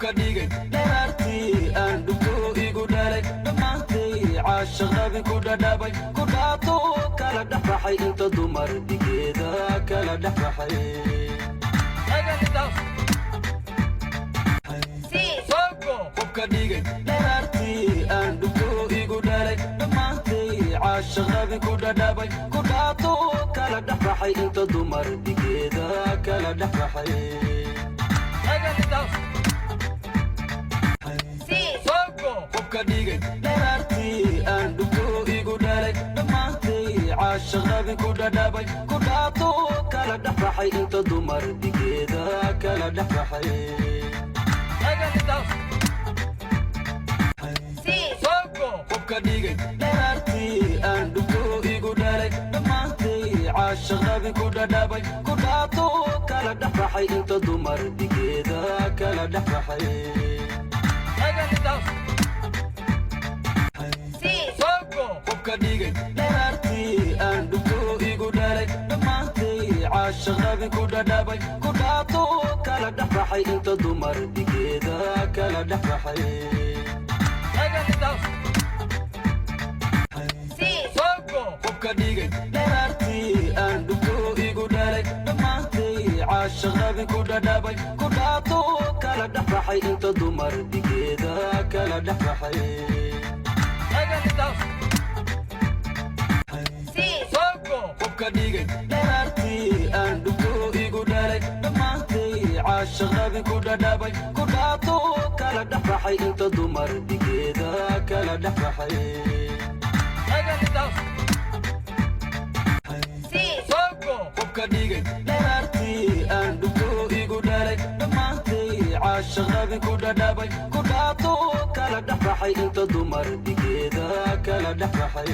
qofka dhigay dharartii aan dhubto igu dhalay dhammaantay caashaqabi ku dhadhabay ku dhaato kala dhexbaxay inta dumar dhigeeda kala dhexbaxay qofka dhigay dharartii aan dhubto igu dhalay dhammaantay caashaqabi ku dhadhabay ku dhaato kala dhexbaxay inta dumar dhigeeda kala dhexbaxay qofka dhigay dharartii aan dhubto igu dhalay dhammaantay caashaqabi ku dhadhabay ku dhaato kala dhexbaxay inta dumar dhigeeda kala dhexbaxay qofka dhigay dharartii aan dhubto igu dhalay dhammaantay caashaqabi ku dhadhabay ku dhaato kala dhexbaxay inta dumar dhigeeda kala dhexbaxay qofka dhigay dharartii aan dhubto igu dhalay dhammaantay caashaqabi ku dhadhabay ku dhaato kala dhexbaxay inta dumar dhigeeda kala dhexbaxay qofka dhigay dharartii aan dhubto igu dhalay dhammaantay caashaqabi ku dhadhabay ku dhaato kala dhexbaxay inta dumar dhigeeda kala dhexbaxay qofka dhigay dharartii aan dhubto igu dhalay dhammaantay caashaqabi ku dhadhabay ku dhaato kala dhexbaxay inta dumar dhigeeda kala dhexbaxay qofka dhigay dharartii aan dhubto igu dhalay dhammaantay caashaqabi ku dhadhabay ku dhaato kala dhexbaxay inta dumar dhigeeda kala dhexbaxay